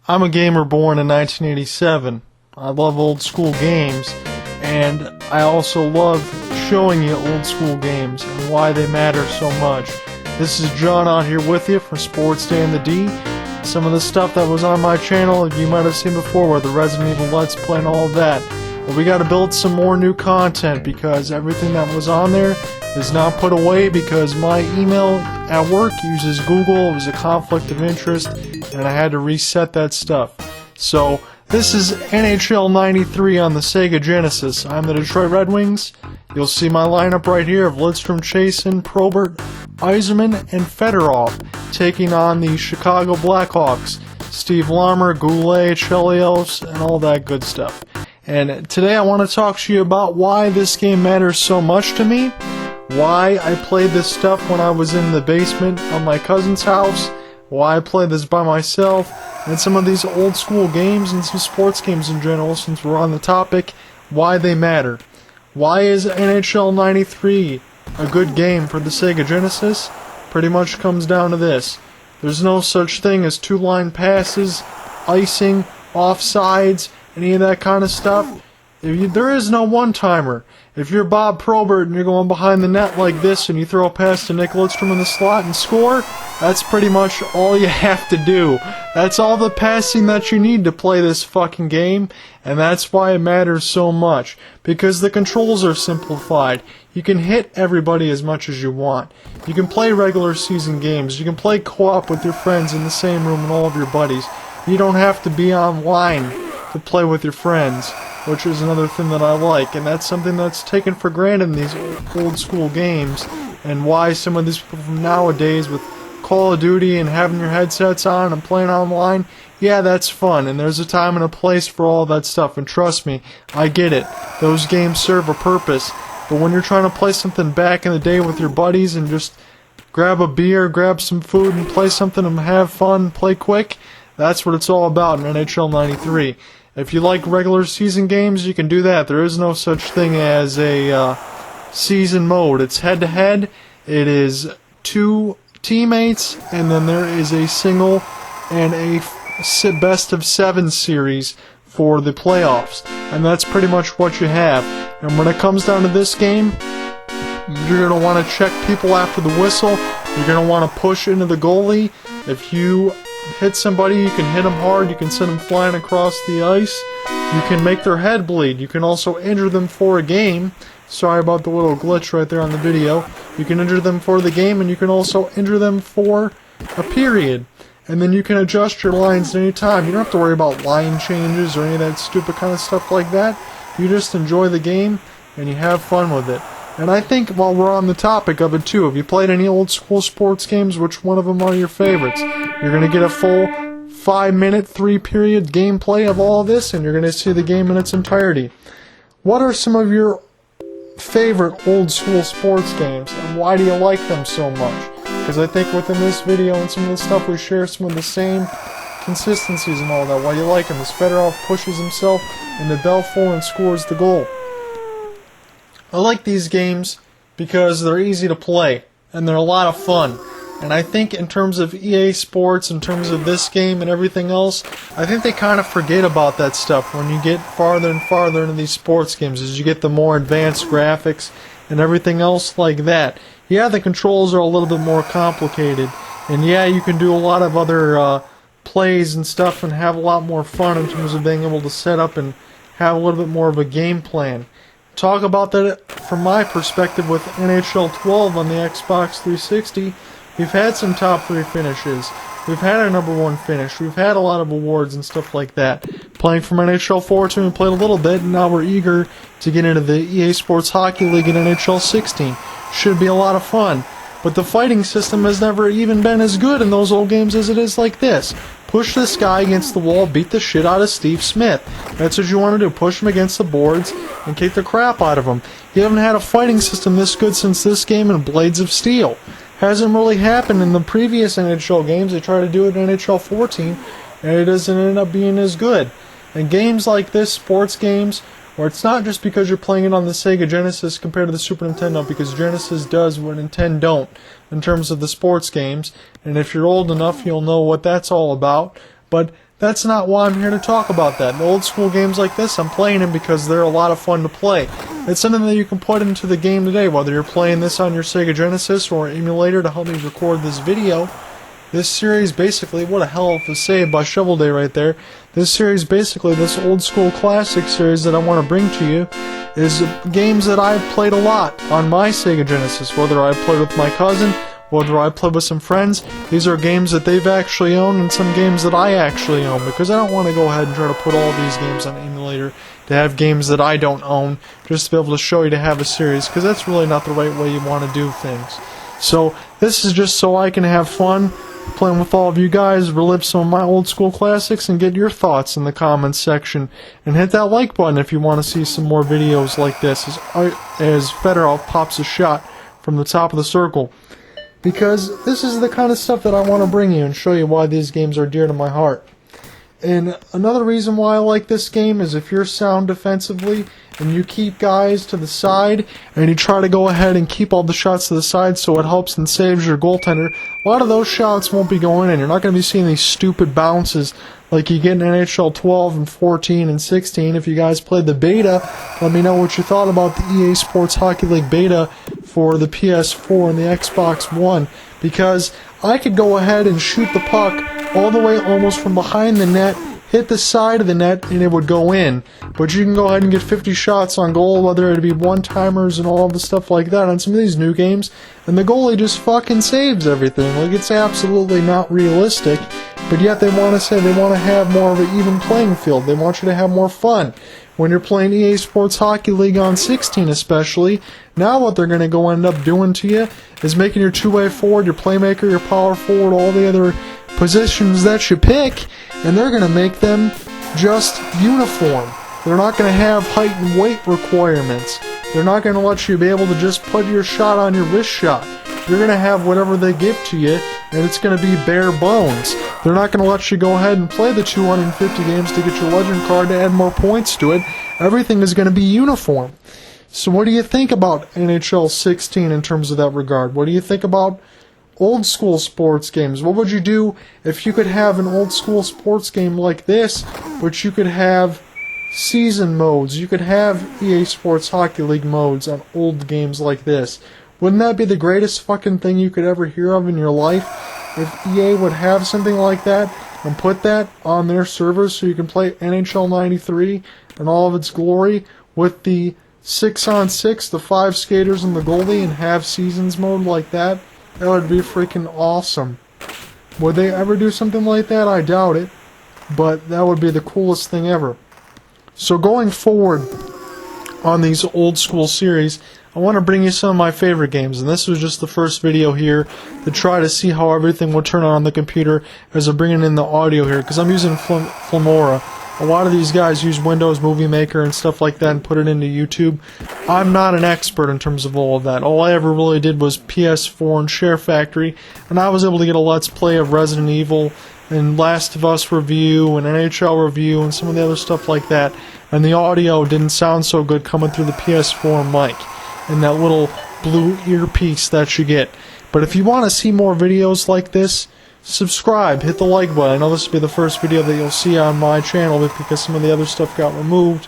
I'm a gamer born in 1987. I love old school games, and I also love showing you old school games and why they matter so much. This is John out here with you from Sports Day in the D. Some of the stuff that was on my channel you might have seen before, where the Resident Evil Let's Play and all of that. But we gotta build some more new content because everything that was on there is now put away because my email at work uses Google. It was a conflict of interest and I had to reset that stuff. So this is NHL 93 on the Sega Genesis. I'm the Detroit Red Wings. You'll see my lineup right here of Lidstrom, Chasen, Probert, Yzerman, and Fedorov taking on the Chicago Blackhawks. Steve Larmer, Goulet, Chelios, and all that good stuff. And today I want to talk to you about why this game matters so much to me, why I played this stuff when I was in the basement of my cousin's house, why I played this by myself, and some of these old school games and some sports games in general, since we're on the topic, why they matter. Why is NHL 93 a good game for the Sega Genesis? Pretty much comes down to this. There's no such thing as two-line passes, icing, offsides, any of that kind of stuff. There is no one-timer. If you're Bob Probert and you're going behind the net like this and you throw a pass to Nick Lidstrom in the slot and score, that's pretty much all you have to do. That's all the passing that you need to play this fucking game, and that's why it matters so much. Because the controls are simplified. You can hit everybody as much as you want. You can play regular season games. You can play co-op with your friends in the same room and all of your buddies. You don't have to be online to play with your friends, which is another thing that I like, and that's something that's taken for granted in these old school games, and why some of these people from nowadays with Call of Duty and having your headsets on and playing online, yeah, that's fun, and there's a time and a place for all that stuff, and trust me, I get it. Those games serve a purpose, but when you're trying to play something back in the day with your buddies and just grab a beer, grab some food, and play something and have fun, play quick, that's what it's all about in NHL 93. If you like regular season games, you can do that. There is no such thing as a season mode. It's head-to-head. It is two teammates, and then there is a single and a best-of-7 series for the playoffs. And that's pretty much what you have. And when it comes down to this game, you're going to want to check people after the whistle. You're going to want to push into the goalie. If you hit somebody, you can hit them hard, you can send them flying across the ice, you can make their head bleed, you can also injure them for a game. Sorry about the little glitch right there on the video. You can injure them for the game, and you can also injure them for a period. And then you can adjust your lines at any time. You don't have to worry about line changes or any of that stupid kind of stuff like that. You just enjoy the game, and you have fun with it. And I think while we're on the topic of it too, have you played any old school sports games? Which one of them are your favorites? You're going to get a full 5-minute, 3-period gameplay of all this, and you're going to see the game in its entirety. What are some of your favorite old school sports games, and why do you like them so much? Because I think within this video and some of the stuff we share some of the same consistencies and all that. Why you like them is Fedorov pushes himself into Belfour and scores the goal. I like these games because they're easy to play, and they're a lot of fun. And I think in terms of EA Sports, in terms of this game and everything else, I think they kind of forget about that stuff when you get farther and farther into these sports games, as you get the more advanced graphics and everything else like that. Yeah, the controls are a little bit more complicated, and yeah, you can do a lot of other plays and stuff and have a lot more fun in terms of being able to set up and have a little bit more of a game plan. Talk about that from my perspective with NHL 12 on the Xbox 360. We've had some top 3 finishes. We've had our number 1 finish. We've had a lot of awards and stuff like that. Playing from NHL 14, we played a little bit, and now we're eager to get into the EA Sports Hockey League in NHL 16. Should be a lot of fun. But the fighting system has never even been as good in those old games as it is like this. Push this guy against the wall, beat the shit out of Steve Smith. That's what you want to do. Push him against the boards and kick the crap out of him. You haven't had a fighting system this good since this game in Blades of Steel. Hasn't really happened in the previous NHL games. They try to do it in NHL 14, and it doesn't end up being as good. And games like this, sports games, where it's not just because you're playing it on the Sega Genesis compared to the Super Nintendo, because Genesis does what Nintendo don't in terms of the sports games, and if you're old enough, you'll know what that's all about. But That's not why I'm here to talk about that. The old school games like this, I'm playing them because they're a lot of fun to play. It's something that you can put into the game today, whether you're playing this on your Sega Genesis or an emulator to help me record this video. This series basically, what a hell of a save by Shovel Day right there. This series basically, this old school classic series that I want to bring to you, is games that I've played a lot on my Sega Genesis, whether I played with my cousin, whether I played with some friends. These are games that they've actually owned and some games that I actually own, because I don't want to go ahead and try to put all these games on emulator to have games that I don't own, just to be able to show you to have a series, because that's really not the right way you want to do things. So this is just so I can have fun playing with all of you guys, relive some of my old school classics, and get your thoughts in the comments section. And hit that like button if you want to see some more videos like this as Fedorov pops a shot from the top of the circle. Because this is the kind of stuff that I want to bring you and show you why these games are dear to my heart. And another reason why I like this game is if you're sound defensively and you keep guys to the side and you try to go ahead and keep all the shots to the side so it helps and saves your goaltender, a lot of those shots won't be going in. You're not going to be seeing these stupid bounces like you get in NHL 12 and 14 and 16. If you guys played the beta, let me know what you thought about the EA Sports Hockey League beta for the PS4 and the Xbox One, because I could go ahead and shoot the puck all the way almost from behind the net, hit the side of the net, and it would go in. But you can go ahead and get 50 shots on goal, whether it be one-timers and all the stuff like that on some of these new games, and the goalie just fucking saves everything. Like, it's absolutely not realistic, but yet they want to say they want to have more of an even playing field. They want you to have more fun. When you're playing EA Sports Hockey League on 16 especially, now what they're going to go end up doing to you is making your two-way forward, your playmaker, your power forward, all the other positions that you pick, and they're going to make them just uniform. They're not going to have height and weight requirements. They're not going to let you be able to just put your shot on your wrist shot. You're going to have whatever they give to you, and it's going to be bare bones. They're not going to let you go ahead and play the 250 games to get your legend card to add more points to it. Everything is going to be uniform. So what do you think about NHL 16 in terms of that regard? What do you think about old school sports games? What would you do if you could have an old school sports game like this, but you could have season modes? You could have EA Sports Hockey League modes on old games like this. Wouldn't that be the greatest fucking thing you could ever hear of in your life? If EA would have something like that and put that on their servers so you can play NHL 93 in all of its glory with the 6-on-6, the 5 skaters and the goalie, and have seasons mode like that, that would be freaking awesome. Would they ever do something like that? I doubt it, but that would be the coolest thing ever. So going forward on these old school series, I want to bring you some of my favorite games, and this was just the first video here to try to see how everything would turn on the computer as I'm bringing in the audio here, because I'm using Filmora. A lot of these guys use Windows Movie Maker and stuff like that and put it into YouTube. I'm not an expert in terms of all of that. All I ever really did was PS4 and Share Factory, and I was able to get a Let's Play of Resident Evil and Last of Us review and NHL review and some of the other stuff like that, and the audio didn't sound so good coming through the PS4 mic and that little blue earpiece that you get. But if you want to see more videos like this, subscribe, hit the like button. I know this will be the first video that you'll see on my channel because some of the other stuff got removed,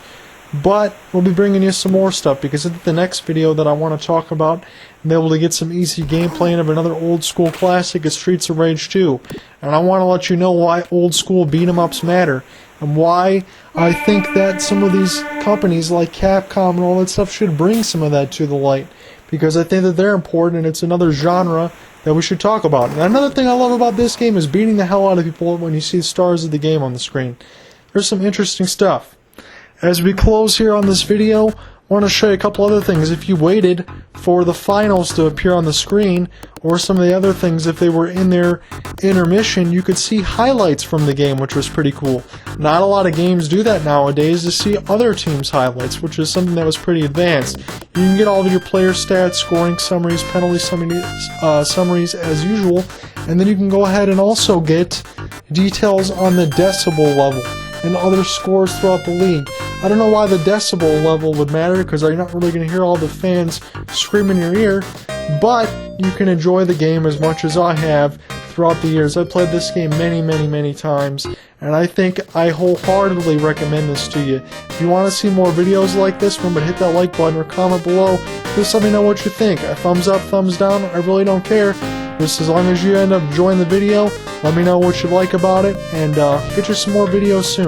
but we'll be bringing you some more stuff, because in the next video that I want to talk about and be able to get some easy gameplay of another old school classic is Streets of Rage 2, and I want to let you know why old school beat-em-ups matter and why I think that some of these companies like Capcom and all that stuff should bring some of that to the light, because I think that they're important and it's another genre that we should talk about. And another thing I love about this game is beating the hell out of people when you see the stars of the game on the screen. There's some interesting stuff. As we close here on this video, I want to show you a couple other things. If you waited for the finals to appear on the screen, or some of the other things, if they were in their intermission, you could see highlights from the game, which was pretty cool. Not a lot of games do that nowadays, to see other teams' highlights, which is something that was pretty advanced. You can get all of your player stats, scoring summaries, penalty summaries as usual, and then you can go ahead and also get details on the decibel level and other scores throughout the league. I don't know why the decibel level would matter, because you're not really going to hear all the fans scream in your ear, but you can enjoy the game as much as I have throughout the years. I've played this game many times, and I think I wholeheartedly recommend this to you. If you want to see more videos like this, remember to hit that like button or comment below. Just let me know what you think. A thumbs up, thumbs down, I really don't care. Just as long as you end up enjoying the video, let me know what you like about it, and get you some more videos soon.